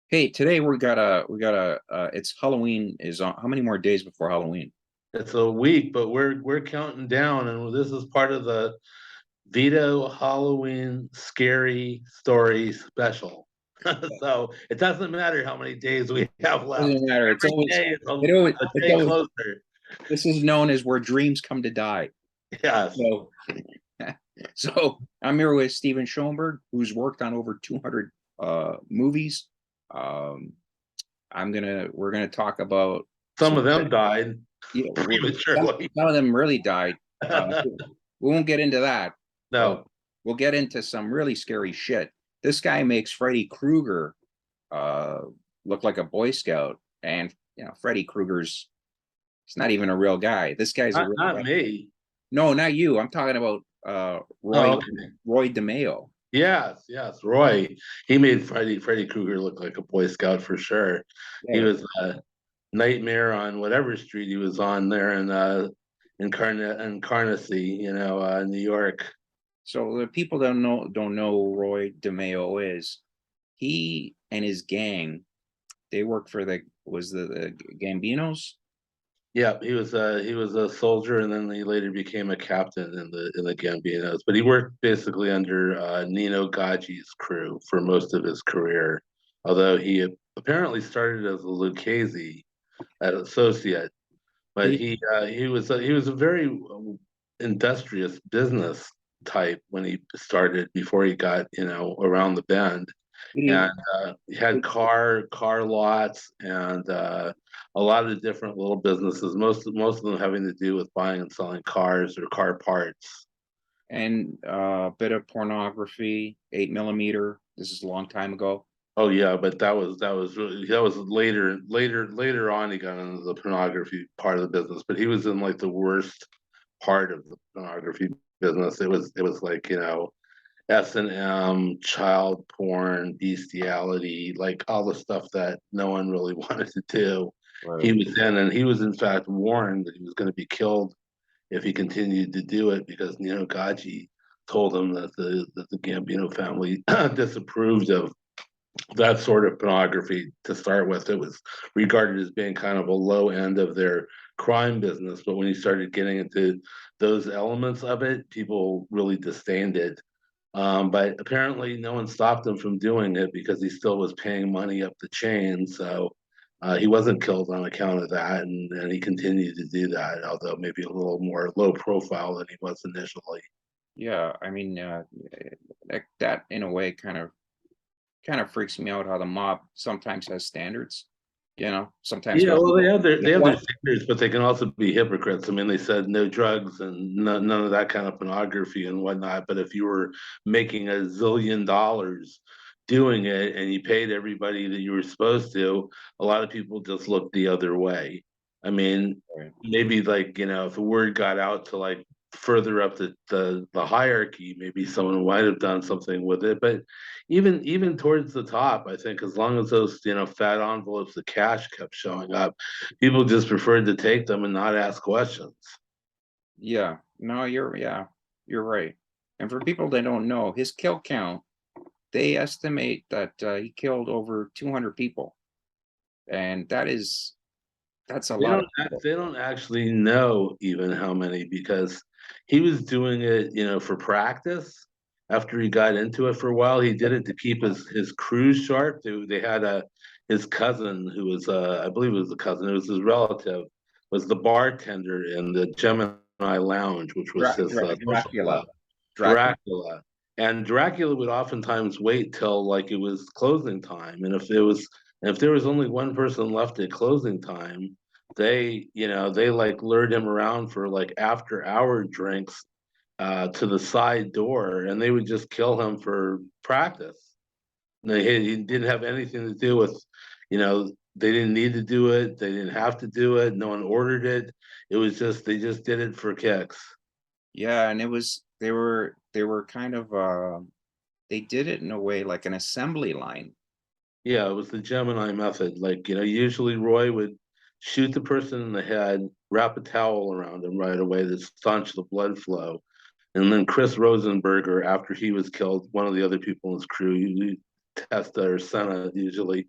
Hey, today we got a it's Halloween is on how many more days before Halloween? It's a week, but we're counting down, and this is part of the Vito Halloween Scary Story Special. So it doesn't matter how many days we have left. Doesn't matter. It's Every always day is a it's day always closer. this is known as where dreams come to die. Yes. So so I'm here with Steven Schoenberg, who's worked on over 200 movies. Um we're gonna talk about Some some of them died yeah, some prematurely. some of them really died. We won't get into that, but No. we'll get into some really scary shit. This guy makes Freddy Krueger uh look like a Boy Scout, and Freddy Krueger's he's not even a real guy. This guy's a Not real not guy. me. No, not you. I'm talking about Oh, okay. Roy DeMeo. Yes, yes. Roy. He made Freddy Krueger look like a Boy Scout for sure. He Yeah. was Nightmare on whatever street he was on there in Carnacy, New York. So the people that don't know Roy DeMeo is he and his gang. They work for the Gambinos. Yeah, he was a soldier, and then he later became a captain in the Gambinos. But he worked basically under Nino Gaggi's crew for most of his career, although he apparently started as a Lucchese, an associate. But He he was a very industrious business type when he started before he got around the bend, he and he had car lots and a lot of different little businesses. Most of them having to do with buying and selling cars or car parts. and a bit of pornography, 8 millimeter. This is a long time ago. Oh yeah, but that was later on he got into the pornography part of the business, but he was in like the worst part of the pornography business. It was like, S&M, child porn, bestiality, like all the stuff that no one really wanted to do. He Right. was in, and he was in fact warned that he was going to be killed if he continued to do it because Nino Gaggi told him that the Gambino family disapproved of that sort of pornography to start with. It was regarded as being kind of a low end of their crime business. But when you started getting into those elements of it, people really disdained it. But apparently, no one stopped him from doing it because he still was paying money up the chain. So he wasn't killed on account of that, and he continued to do that, although maybe a little more low profile than he was initially. Yeah, I mean, that in a way kind of freaks me out how the mob sometimes has standards. Sometimes Yeah, goes, well, they have their what? standards, but they can also be hypocrites. I mean, they said no drugs and none of that kind of pornography and whatnot. But if you were making $1 zillion doing it and you paid everybody that you were supposed to, a lot of people just looked the other way. I mean, Right. maybe like, if the word got out to like further up the hierarchy, maybe someone might have done something with it. But even towards the top, I think as long as those fat envelopes of cash kept showing up, people just preferred to take them and not ask questions. Yeah, no, you're right. And for people that don't know, his kill count, they estimate that he killed over 200 people, and that's a They lot of don't people. they don't actually know even how many because he was doing it, for practice. After he got into it for a while, he did it to keep his crew sharp. They had his cousin who was I believe it was the cousin, it was his relative, was the bartender in the Gemini Lounge, which was his social Dracula, club. Dracula, Dracula. And Dracula would oftentimes wait till like it was closing time. And if there was only one person left at closing time, they like lured him around for like after hour drinks to the side door, and they would just kill him for practice. He didn't have anything to do with, they didn't need to do it, they didn't have to do it, no one ordered it. It was just they just did it for kicks. yeah, and they were kind of they did it in a way like an assembly line. Yeah, it was the Gemini method. Like, usually Roy would shoot the person in the head, wrap a towel around him right away to staunch the blood flow. And then Chris Rosenberger, after he was killed, one of the other people in his crew, he Testa or Senna usually,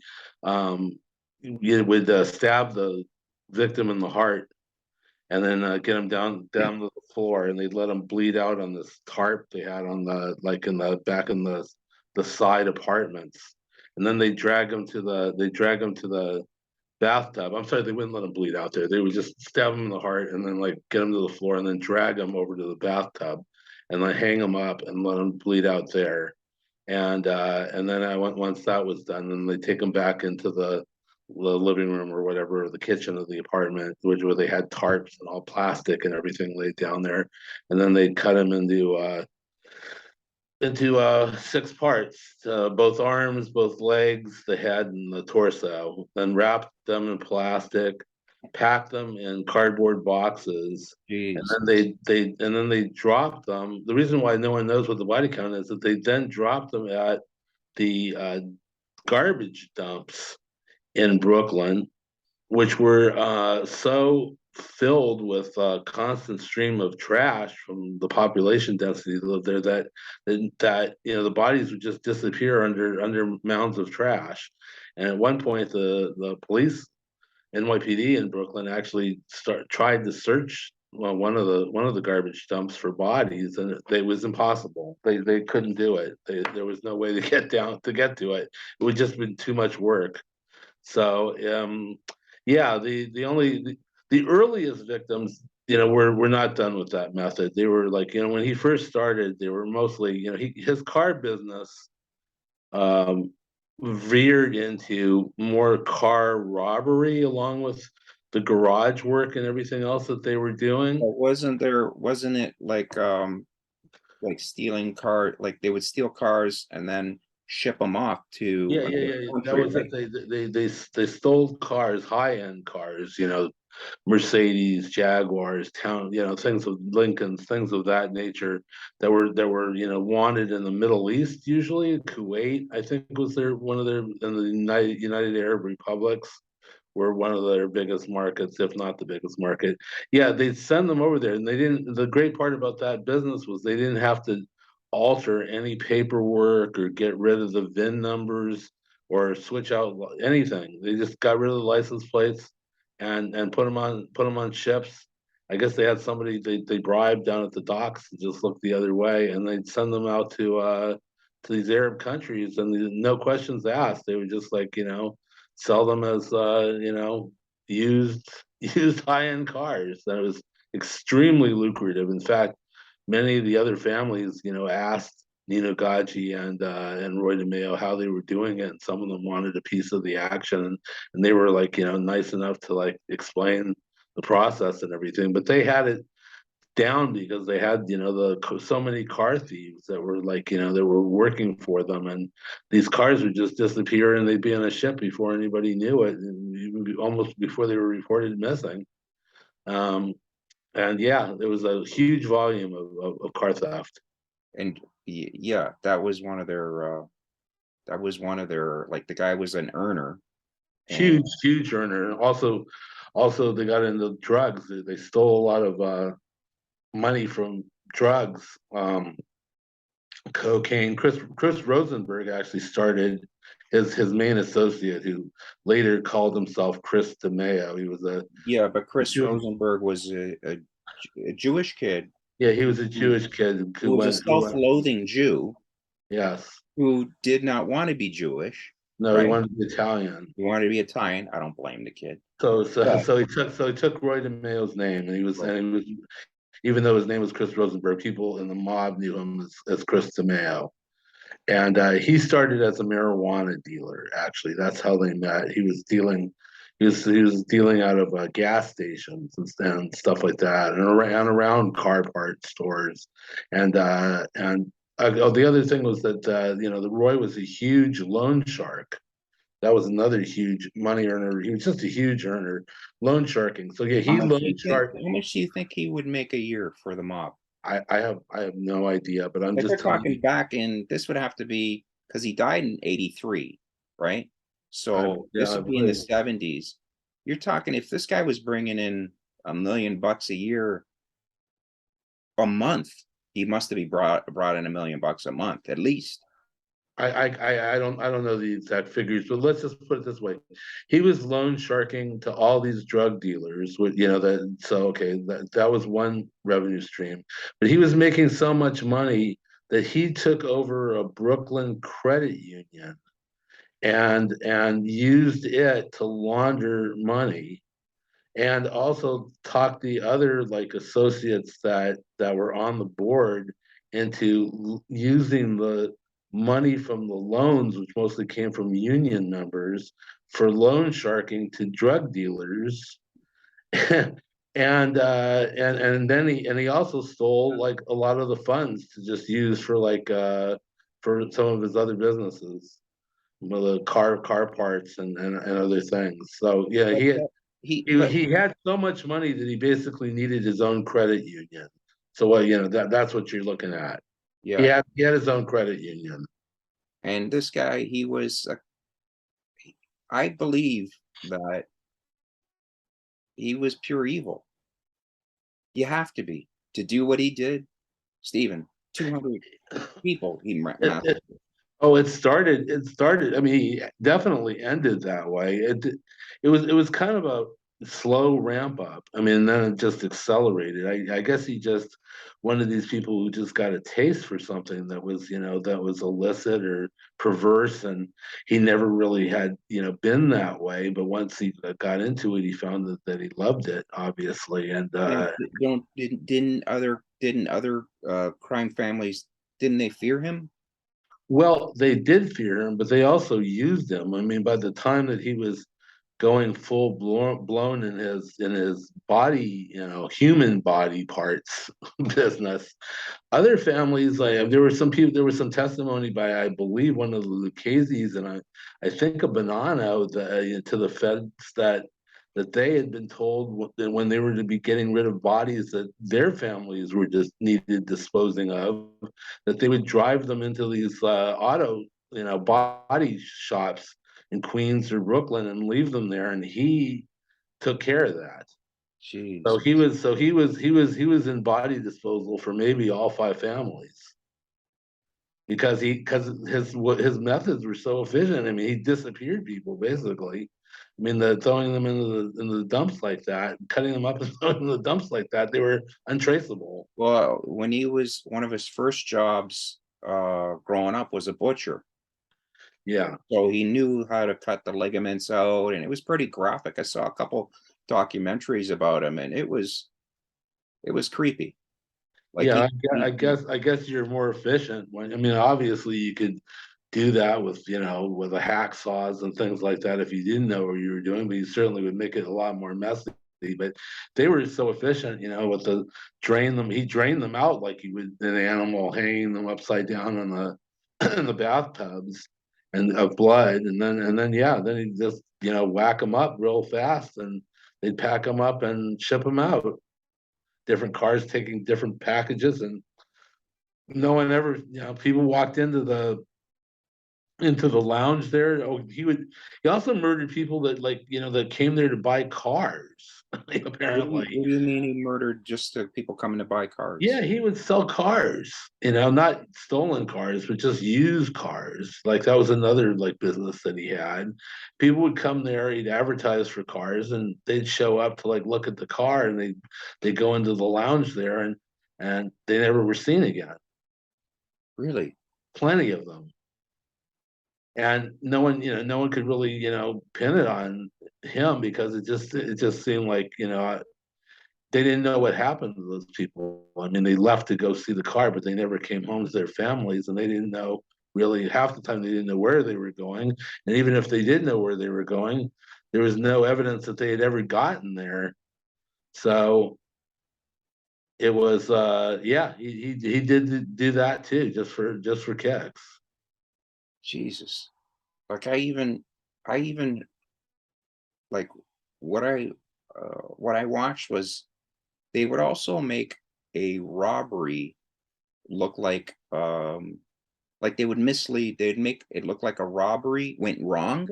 you would stab the victim in the heart and then get him down to the floor, and they'd let him bleed out on this tarp they had on the like in the back in the side apartments, and then they drag him to the bathtub. I'm sorry, they wouldn't let him bleed out there. They would just stab him in the heart and then like get him to the floor and then drag him over to the bathtub and like hang him up and let him bleed out there. And then I went once that was done, then they take him back into the living room or whatever, or the kitchen of the apartment, which where they had tarps and all plastic and everything laid down there, and then they'd cut him into 6 parts, both arms, both legs, the head, and the torso. Then wrapped them in plastic, packed them in cardboard boxes, and Jeez. then they dropped them. The reason why no one knows what the body count is that they then dropped them at the garbage dumps in Brooklyn, which were so filled with a constant stream of trash from the population density that lived there that the bodies would just disappear under mounds of trash. And at one point, the police NYPD in Brooklyn actually tried to search one of the garbage dumps for bodies, and it was impossible. They couldn't do it. There was no way to get to it. It would just been too much work. So yeah, the earliest victims, were not done with that method. They were like, when he first started, they were mostly, his car business um, veered into more car robbery along with the garage work and everything else that they were doing. But wasn't it like stealing like they would steal cars and then ship them off to Yeah, yeah, another yeah. That country, was it. right? They stole cars, high-end cars, Mercedes, Jaguars, things of Lincolns, things of that nature that were wanted in the Middle East, usually Kuwait, I think was one of their in the United Arab Republics were one of their biggest markets, if not the biggest market. Yeah, they'd send them over there, and they didn't. The great part about that business was they didn't have to alter any paperwork or get rid of the VIN numbers or switch out anything. They just got rid of the license plates and put them on ships. I guess they had somebody they bribed down at the docks to just look the other way, and they'd send them out to these Arab countries, and no questions asked. They would just like sell them as used used high-end cars. That was extremely lucrative. In fact, many of the other families, asked Nino Gaggi and Roy DeMeo how they were doing it, and some of them wanted a piece of the action, and they were like, nice enough to like explain the process and everything. But they had it down because they had so many car thieves that were like that were working for them, and these cars would just disappear and they'd be on a ship before anybody knew it, and even almost before they were reported missing. um, and yeah, there was a huge volume of car theft. And yeah, that was one of their like the guy was an earner. And Huge earner. Also they got into drugs. They stole a lot of money from drugs, cocaine. Chris Rosenberg actually started his main associate, who later called himself Chris DeMeo. He was yeah, but a Chris Jew, Rosenberg was a Jewish kid yeah, he was a who, Jewish kid who was a who went, self-loathing Jew yes, who did not want to be Jewish, no, he right? wanted to be Italian. He wanted to be Italian. I don't blame the kid. So so But so he took Roy DeMeo's name, and he was, even though his name was Chris Rosenberg, people in the mob knew him as Chris DeMeo. And he started as a marijuana dealer. Actually, that's how they met. He was dealing out of gas stations and stuff like that, and around car part stores. And the other thing was that the Roy was a huge loan shark. That was another huge money earner. He was just a huge earner, loan sharking. So yeah, how he much do loan you think? sharked. How much do you think he would make a year for the mob? I have no idea, but I'm If just we're telling you. talking back in, this would have to be because he died in '83, right? So Yeah, this I would be in the believe. '70s. You're talking if this guy was bringing in $1 million a year a month, he must have brought in $1 million a month at least. I don't know the exact figures, but let's just put it this way. He was loan sharking to all these drug dealers with, that, so okay, that was one revenue stream. But he was making so much money that he took over a Brooklyn credit union and used it to launder money, and also talked the other like associates that were on the board into using the money from the loans, which mostly came from union members, for loan sharking to drug dealers. And then he also stole like a lot of the funds to just use for like for some of his other businesses, the car parts and other things. So yeah, But he had but he had so much money that he basically needed his own credit union. So that's what you're looking at. yeah, He had his own credit union. and this guy, he was, I believe that he was pure evil. You have to be to do what he did, Stephen. 200 people he It, massacred. it, oh, it started. I mean, he definitely ended that way. It was kind of a slow ramp up. I mean, then it just accelerated. I guess he just one of these people who just got a taste for something that was, that was illicit or perverse, and he never really had, been that way. But once he got into it, he found that he loved it, obviously. And And didn't other crime families, didn't they fear him? well, they did fear him, but they also used him. I mean, by the time that he was going full blown in his body, human body parts business. Other families, like there was some testimony by, I believe, one of the Lucchese's, and I think a Bonanno to the feds that they had been told that when they were to be getting rid of bodies that their families were just needed disposing of, that they would drive them into these auto, body shops in Queens or Brooklyn and leave them there, and he took care of that. So Jesus. he was in body disposal for maybe all five families because his methods were so efficient. I mean, he disappeared people basically. I mean, throwing them into the dumps like that, cutting them up and throwing them in the dumps like that, they were untraceable. Well, when he was one of his first jobs growing up was a butcher. Yeah, So he knew how to cut the ligaments out, and it was pretty graphic. I saw a couple documentaries about him, and it was creepy. Like yeah. he I guess you're more efficient when. I mean, obviously you could do that with with a hacksaws and things like that if you didn't know what you were doing, but you certainly would make it a lot more messy. But they were so efficient, with the drain them. He drained them out like he would an animal, hanging them upside down in the in the bathtubs and of blood, and then yeah, then he just whack them up real fast, and they'd pack them up and ship them out. Different cars taking different packages, and no one ever, people walked into the lounge there. Oh, he also murdered people that like, that came there to buy cars, apparently. what do you mean he murdered just the people coming to buy Yeah, cars? he would sell cars, not stolen cars, but just used cars. Like that was another like business that he had. People would come there, he'd advertise for cars, and they'd show up to like look at the car, and they go into the lounge there, and they never were seen again. Really? Plenty of them. And no one could really, pin it on him because it just seemed like, they didn't know what happened to those people. I mean, they left to go see the car, but they never came home to their families, and they didn't know really half the time they didn't know where they were going. And even if they did know where they were going, there was no evidence that they had ever gotten there. So it was yeah, he did do that too, just for kicks. Jesus. Like I even like what what I watched was they would also make a robbery look like they would mislead, they'd make it look like a robbery went wrong.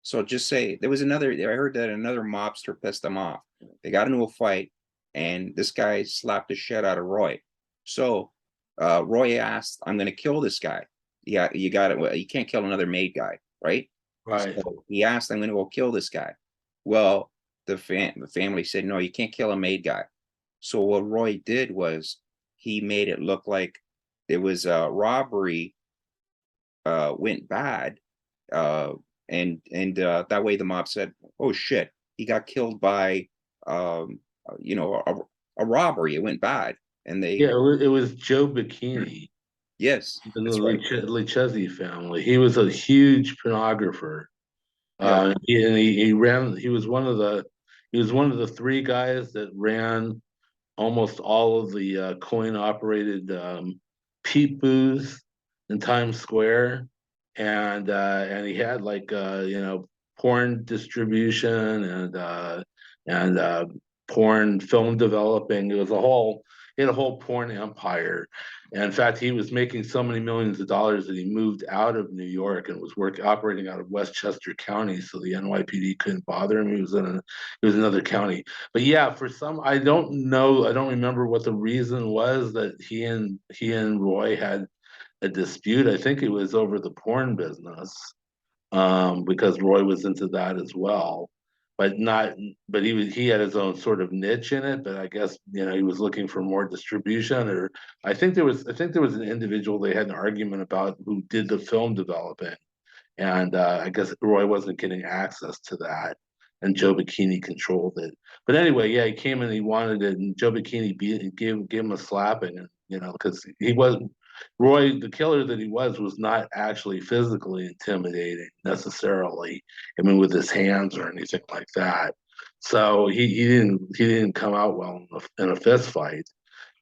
So just say there was another, I heard that another mobster pissed them off. They got into a fight and this guy slapped the shit out of Roy. So Roy asked, I'm gonna kill this guy. yeah, you got it. Well, you can't kill another made guy, right? Right. So he asked, I'm going to go kill this guy. Well, the family said, no, you can't kill a made guy. So what Roy did was he made it look like there was a robbery went bad, uh, and that way the mob said, "Oh shit, he got killed by you know a robbery. It went bad," and Yeah, they it was Joe Bikini, yes, the that's right. Lucchese family. He was a huge pornographer. Yeah, He ran. He was one of the three guys that ran almost all of the coin operated peep booths in Times Square, and he had like porn distribution and porn film developing. It was a whole he had a whole porn empire. And in fact, he was making so many millions of dollars that he moved out of New York and was operating out of Westchester County, so the NYPD couldn't bother him. He was another county. But yeah, for some, I don't know, I don't remember what the reason was that he and Roy had a dispute. I think it was over the porn business, because Roy was into that as well. But not, but he had his own sort of niche in it. But I guess he was looking for more distribution, or I think there was an individual they had an argument about who did the film developing, and I guess Roy wasn't getting access to that, and Joe Bikini controlled it. But anyway, yeah, he came and he wanted it, and Joe Bikini gave him a slapping, and because he was Roy, the killer that he was not actually physically intimidating necessarily. I mean, with his hands or anything like that. So he didn't come out well in a fist fight.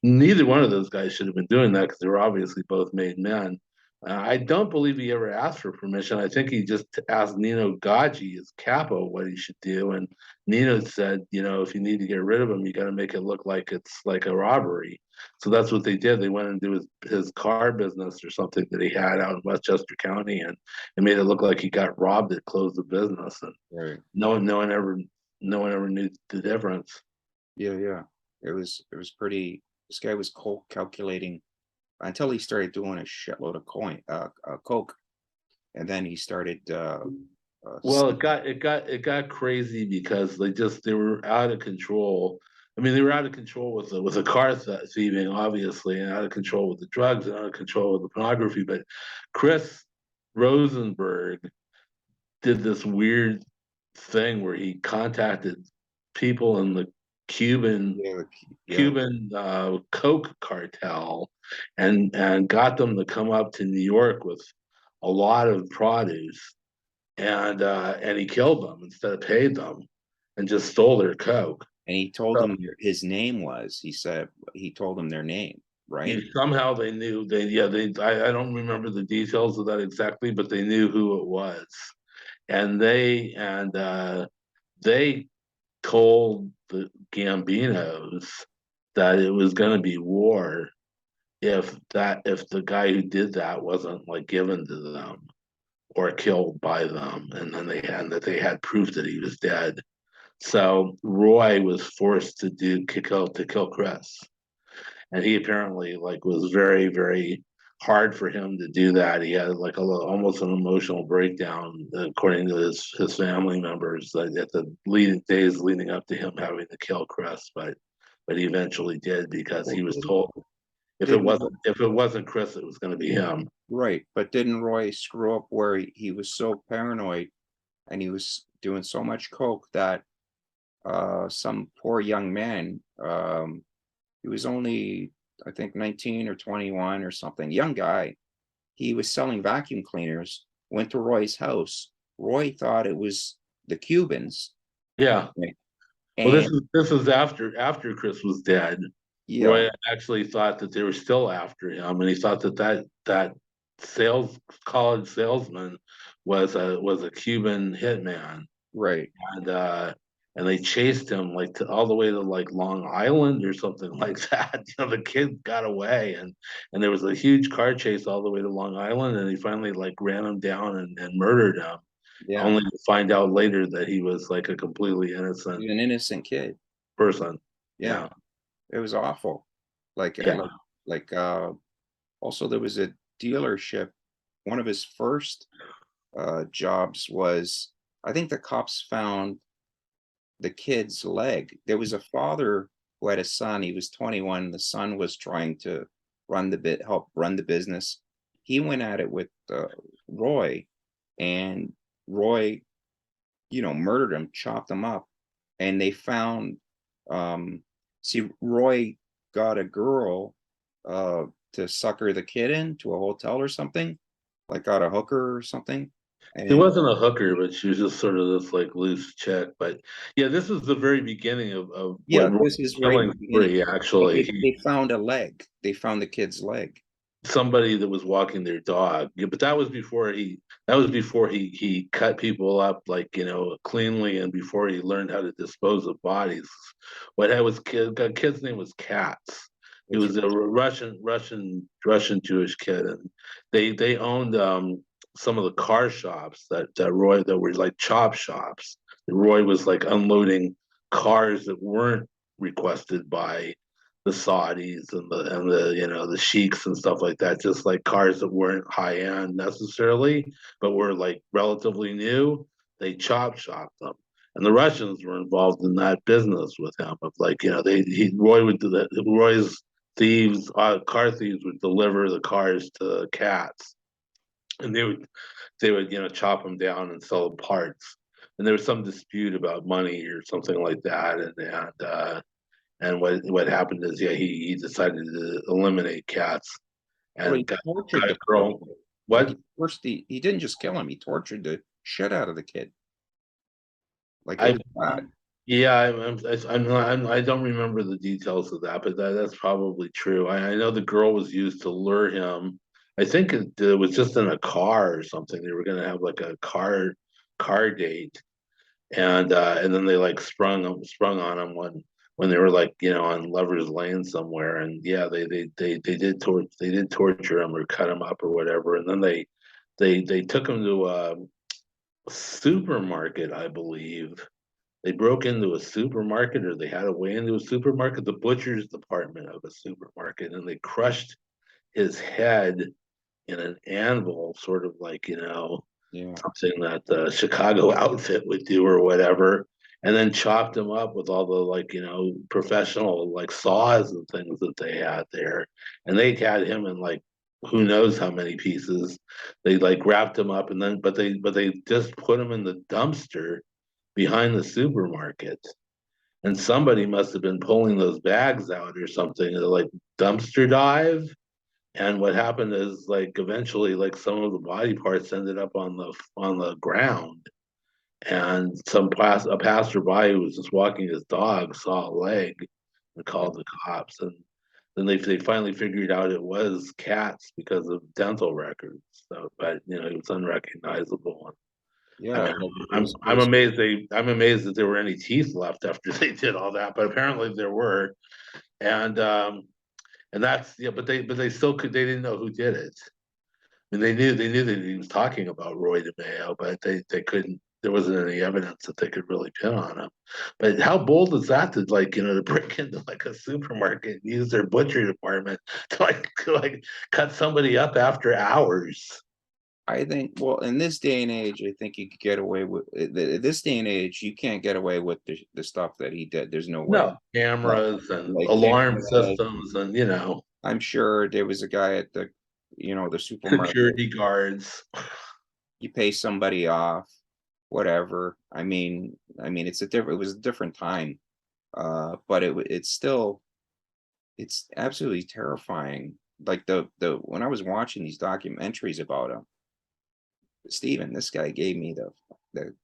Neither one of those guys should have been doing that because they were obviously both made men. I don't believe he ever asked for permission. I think he just asked Nino Gaggi, his capo, what he should do. And Nino said, if you need to get rid of him, you got to make it look like it's like a robbery. So that's what they did. They went into his car business or something that he had out in Westchester County, and it made it look like he got robbed. It closed the business, and right. no one ever knew the difference. Yeah, yeah. It was pretty. This guy was cold calculating until he started doing a shitload of coke, and then he started. Well, it got crazy because they were out of control. I mean, they were out of control with the car thieving, obviously, and out of control with the drugs and out of control with the pornography. But Chris Rosenberg did this weird thing where he contacted people in the Cuban Yeah, yeah, Cuban coke cartel and got them to come up to New York with a lot of produce, and he killed them instead of paid them, and just stole their coke. and he told So them his name was. He said he told them their name, right? somehow they knew I don't remember the details of that exactly, but they knew who it was, and they told the Gambinos that it was going to be war if the guy who did that wasn't like given to them or killed by them, and then they had proof that he was dead. So Roy was forced to kill Chris, and he apparently like was very very hard for him to do that. He had like almost an emotional breakdown, according to his family members, at the leading days leading up to him having to kill Chris. But he eventually did because he was told Didn't if it wasn't Chris, it was going to be him. right, but didn't Roy screw up where he was so paranoid and he was doing so much coke that some poor young man, he was only I think 19 or 21 or something, young guy. He was selling vacuum cleaners, went to Roy's house. Roy thought it was the Cubans, Yeah. right? Well, And this is after Chris was dead. yeah, Roy actually thought that they were still after him, and he thought that sales college salesman was a Cuban hitman, right. and uh, and they chased him like all the way to like Long Island or something like that. The kid got away, and there was a huge car chase all the way to Long Island, and he finally like ran him down and murdered him, Yeah, only to find out later that he was like a completely he innocent was an innocent kid. person. Yeah, Yeah. it was awful. Like Yeah. like also there was a dealership one of his first jobs was, I think the cops found the kid's leg. There was a father who had a son. He was 21. The son was trying to help run the business. He went at it with Roy, and Roy, murdered him, chopped him up, and they found. See, Roy got a girl uh, to sucker the kid into a hotel or something, like got a hooker or something, She and wasn't a hooker, but she was just sort of this like loose chick. But yeah, this is the very beginning of yeah, what this is Roy's right in killing the beginning. spree. But Actually, they found a leg. They found the kid's leg. somebody that was walking their dog. Yeah, but that was before he cut people up like cleanly, and before he learned how to dispose of bodies. What had was kid the kid's name was Katz. He That's was a Russian Jewish kid, and they owned some of the car shops that Roy that were like chop shops. Roy was like unloading cars that weren't requested by the Saudis and the sheiks and stuff like that, just like cars that weren't high end necessarily, but were like relatively new. They chop shopped them, and the Russians were involved in that business with him. Of like Roy would do that. Roy's thieves, car thieves, would deliver the cars to cats, and they would chop them down and sell parts. And there was some dispute about money or something like that, and what happened is, yeah, he decided to eliminate cats Well, he and got tortured a the kid. girl. Like What? he didn't just kill him, he tortured the shit out of the kid. Like it I was bad. Yeah, I don't remember the details of that, but that's probably true. I know the girl was used to lure him. I think it was just in a car or something. They were going to have like a car date, and then they like sprung on him when they were like on Lovers Lane somewhere, and yeah, they did torture him or cut him up or whatever, and then they took him to a supermarket, I believe. They broke into a supermarket, or they had a way into a supermarket, the butcher's department of a supermarket, and they crushed his head in an anvil, sort of like Yeah. something that the Chicago outfit would do or whatever, and then chopped him up with all the like professional like saws and things that they had there, and they had him in like who knows how many pieces. They like wrapped him up, and then but they just put him in the dumpster behind the supermarket, and somebody must have been pulling those bags out or something to like dumpster dive. And what happened is like eventually like some of the body parts ended up on the ground, and a passerby who was just walking his dog saw a leg and called the cops, and then they finally figured out it was cats because of dental records. So, but it was unrecognizable. I Yeah. mean, Like I'm amazed that there were any teeth left after they did all that, but apparently there were, and that's yeah, but they still they didn't know who did it. I mean, they knew that he was talking about Roy DeMeo, but they couldn't. There wasn't any evidence that they could really pin on him. But how bold is that to like to break into like a supermarket and use their butcher department to like cut somebody up after hours? I think, well, in this day and age, I think you could get away with this day and age, you can't get away with the stuff that he did. There's no way. No, cameras and Like alarm cameras. systems and I'm sure there was a guy at the supermarket. security guards. You pay somebody off, whatever. It was a different time. But it's absolutely terrifying. Like the when I was watching these documentaries about him, Steven, this guy gave me the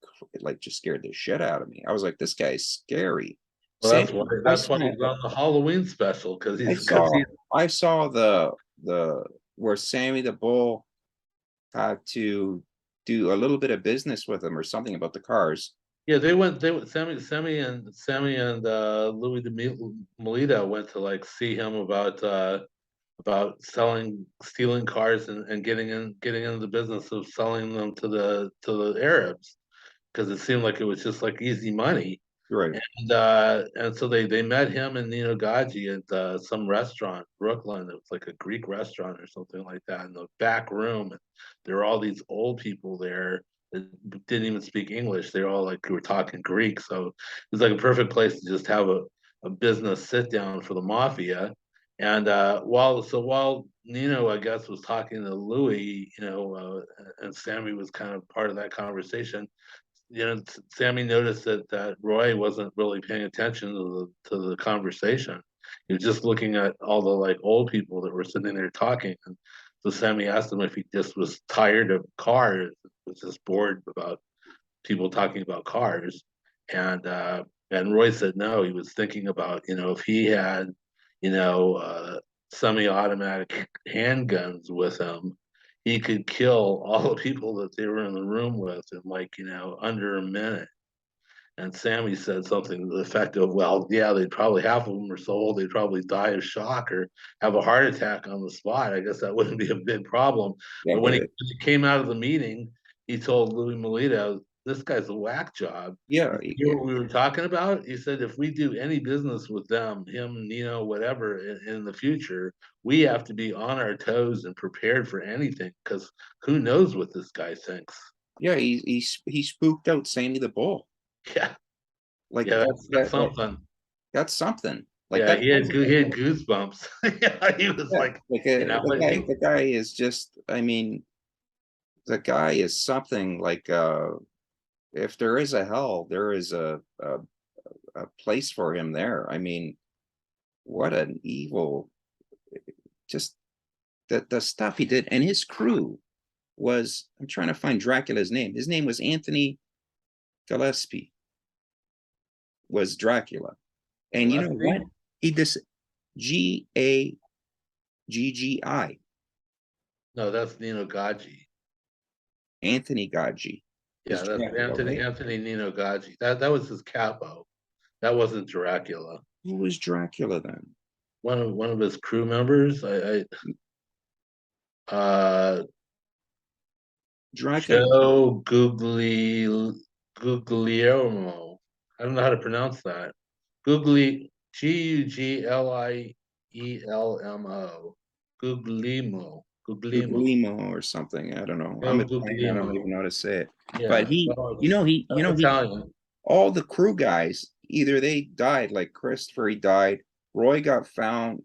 like just scared the shit out of me. I was like, this guy's scary. Well, Same. I that's why saw he's on the Halloween special because I because saw I saw the where Sammy the Bull had to do a little bit of business with him or something about the cars. yeah, they went Sammy and Louis de Melita went to like see him about stealing cars and getting into the business of selling them to the Arabs, because it seemed like it was just like easy money. Right. And so they met him and Nino Gaggi at some restaurant, Brooklyn. It was like a Greek restaurant or something like that in the back room. And there were all these old people there that didn't even speak English. They all like were talking Greek. So it was like a perfect place to just have a business sit down for the mafia. And while Nino, I guess, was talking to Louis, and Sammy was kind of part of that conversation, Sammy noticed that Roy wasn't really paying attention to the conversation. He was just looking at all the like old people that were sitting there talking. And so Sammy asked him if he just was tired of cars, was just bored about people talking about cars. And Roy said no, he was thinking about, if he had, you know, uh, semi-automatic handguns with him, he could kill all the people that they were in the room with in like, under a minute. And Sammy said something to the effect of, well, yeah, they'd probably half of them are so old, they'd probably die of shock or have a heart attack on the spot. I guess that wouldn't be a big problem. Yeah, But but when he came out of the meeting, he told Louis Melito, this guy's a whack job. yeah, You hear what we were talking about? He said, if we do any business with them, him, Nino, whatever, in the future, we have to be on our toes and prepared for anything because who knows what this guy thinks. yeah. He spooked out Sammy the Bull. Yeah, Like yeah, that's that something. that's something. Like Yeah, that he had he had goosebumps. Yeah, he was yeah, like, like but he, the guy is just, I mean, the guy is something like, if there is a hell, there is a place for him there. I mean, what an evil, just the stuff he did. And his crew was, I'm trying to find Dracula's name. His name was Anthony Gillespie, was Dracula. And you know what? Gillespie? He this Gaggi, No, that's Nino Gaggi. Anthony Gaggi is Yeah, that's Dracula, Anthony right? Anthony Nino Gaggi. That was his capo. That wasn't Dracula. Who was Dracula then? One of his crew members. Uh Dracula. Joe Guglielmo. I don't know how to pronounce that. Guglielmo. Guglielmo. Guglielmo or something. I don't know. I'm Joe Italian. I don't Guglielmo. even know how to say it. But Yeah, he, well, he, Italian. all the crew guys, either they died, like Christopher, he died. Roy got found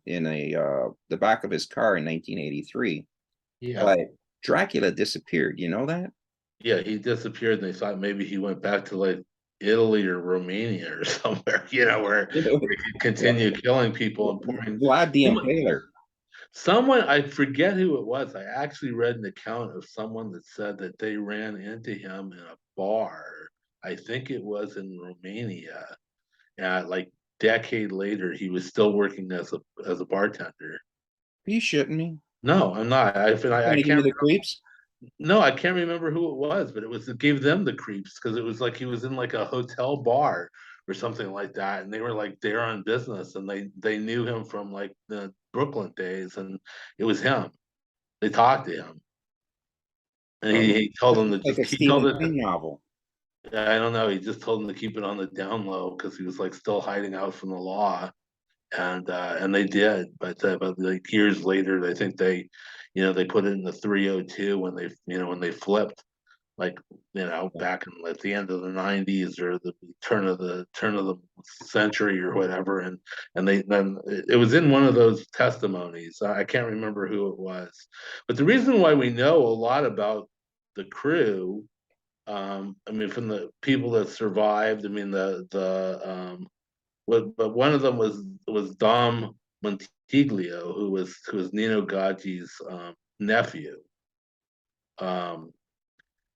in the back of his car in 1983. Yeah. But Dracula disappeared. You know that? Yeah, he disappeared and they thought maybe he went back to like Italy or Romania or somewhere, where he could continue killing people and pouring. Vlad the Someone, Impaler. someone, I forget who it was. I actually read an account of someone that said that they ran into him in a bar. I think it was in Romania. And like decade later, he was still working as a bartender. Are you shitting me? No, I'm not. I Trying to give me can't. the creeps? No, I can't remember who it was, but it gave them the creeps because it was like he was in like a hotel bar or something like that, and they were like there on business, and they knew him from like the Brooklyn days, and it was him. They talked to him, and Oh, he told this them is to like just a he told Stephen it. King novel. I don't know. He just told them to keep it on the down low because he was like still hiding out from the law, and they did, but like years later, I think they put it in the 302 when they flipped like back in at the end of the 90s or the turn of the century or whatever, and then it was in one of those testimonies. I can't remember who it was, but the reason why we know a lot about the crew, I mean, from the people that survived, I mean, but one of them was Dom Montiglio, who was Nino Gaggi's nephew. Um,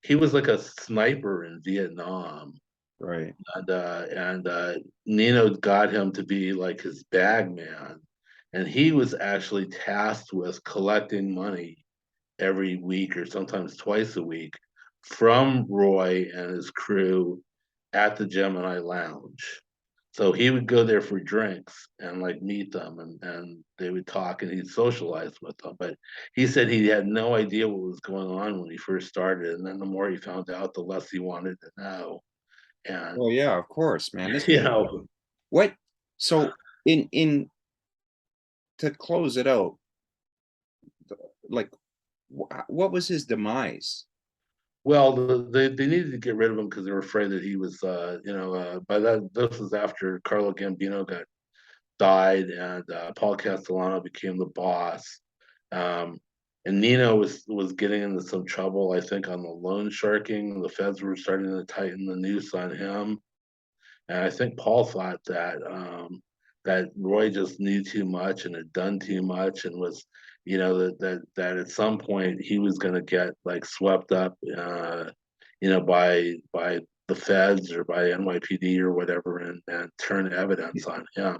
he was like a sniper in Vietnam, Right. and Nino got him to be like his bag man, and he was actually tasked with collecting money every week or sometimes twice a week from Roy and his crew at the Gemini Lounge. So he would go there for drinks and like meet them and they would talk and he'd socialize with them. But he said he had no idea what was going on when he first started. And then the more he found out, the less he wanted to know. And Well, yeah, of course, man. This you guy, know, what? So in to close it out, like, what was his demise? well, they needed to get rid of him because they were afraid that he was, by that this was after Carlo Gambino died, and Paul Castellano became the boss. Um, and Nino was getting into some trouble, I think, on the loan sharking. The feds were starting to tighten the noose on him, and I think Paul thought that Roy just knew too much and had done too much, and was, that at some point he was going to get like swept up, by the feds or by NYPD or whatever, and turn evidence on him. Yeah.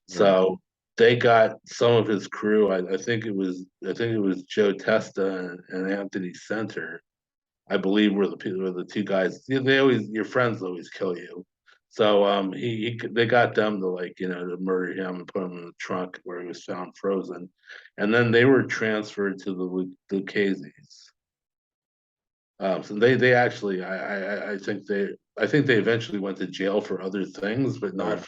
So they got some of his crew. I think it was Joe Testa and Anthony Center. I believe were the two guys. They always, your friends always kill you. So they got them to, like, to murder him and put him in the trunk where he was found frozen, and then they were transferred to the Lucchese's. So they actually, I think they eventually went to jail for other things, but Oh, not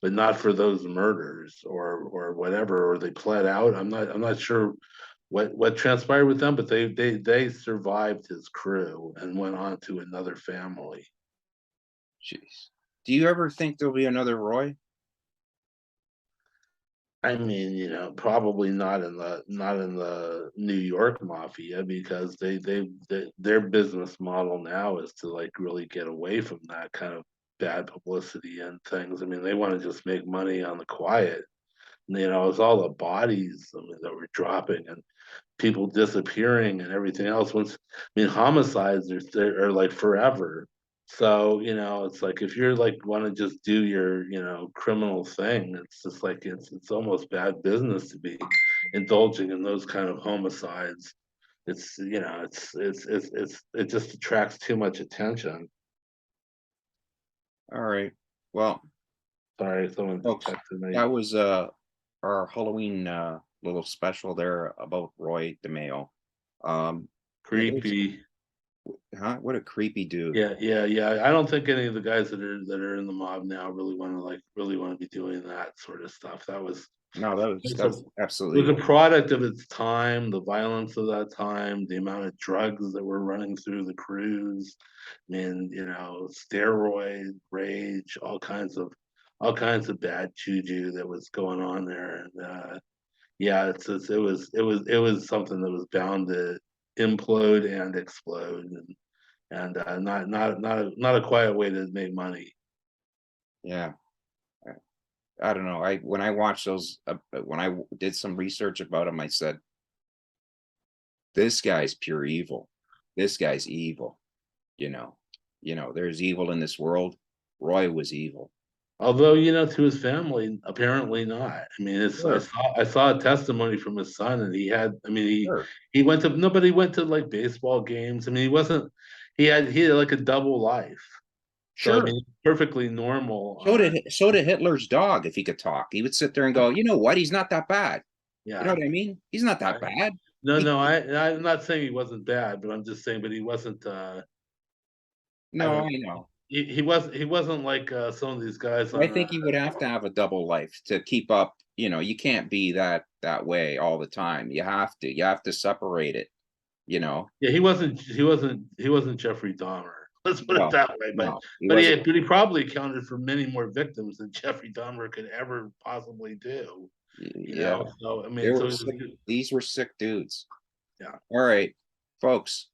yeah. for those murders or whatever, or they pled out. I'm not sure what transpired with them, but they survived his crew and went on to another family. Jeez. Do you ever think there'll be another Roy? I mean, probably not in the New York mafia, because their business model now is to, like, really get away from that kind of bad publicity and things. I mean, they want to just make money on the quiet. It's all the bodies, I mean, that were dropping, and people disappearing and everything else. Homicides are like forever. So, it's like, if you're like want to just do your, criminal thing, it's just like it's almost bad business to be indulging in those kind of homicides. It just attracts too much attention. All right. Well, Sorry, someone just folks, texted me. that was our Halloween little special there about Roy DeMeo. Yeah, there's, Creepy. huh? What a creepy dude. Yeah, yeah, yeah. I don't think any of the guys that are in the mob now really want to be doing that sort of stuff. No, It's a that's it was absolutely a product of its time, the violence of that time, the amount of drugs that were running through the crews, and, steroid rage, all kinds of bad juju that was going on there. And yeah, it was something that was bound to implode and explode, and not a quiet way to make money. yeah. I don't know. I when I watched those when did some research about him, I said, this guy's pure evil. This guy's evil. You know. There's evil in this world. Roy was evil. Although, to his family, apparently not. I mean, I Sure. saw a testimony from his son, and he had. I mean, Sure. he went to nobody went to, like, baseball games. I mean, he wasn't. He had like a double life. So, I Sure. mean, perfectly normal. So did Hitler's dog. If he could talk, he would sit there and go, you know what? He's not that bad. You know Yeah. what I mean? He's not I, that bad. no, He, no, I'm not saying he wasn't bad, but I'm just saying, but he wasn't. I no, don't. I know. He wasn't like some of these guys But I on. think you would have to have a double life to keep up. You can't be that way all the time. You have to separate it. You know. Yeah, he wasn't Jeffrey Dahmer. Let's put it No, that way. But no, he but wasn't. he but he probably accounted for many more victims than Jeffrey Dahmer could ever possibly do. Yeah, So I they mean, were so sick. These were sick dudes. yeah. All right, folks.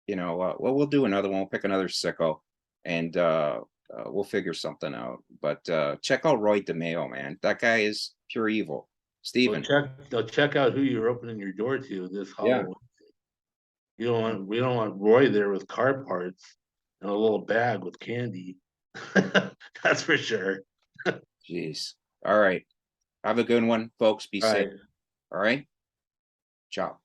Well, we'll do another one. We'll pick another sicko, and we'll figure something out. But check out Roy DeMeo, man. That guy is pure evil. Well, Steven. check out who you're opening your door to this Yeah. Halloween. We don't want Roy there with car parts and a little bag with candy. That's for sure. Jeez. All right. Have a good one, folks. Be All safe. right. All right. Ciao.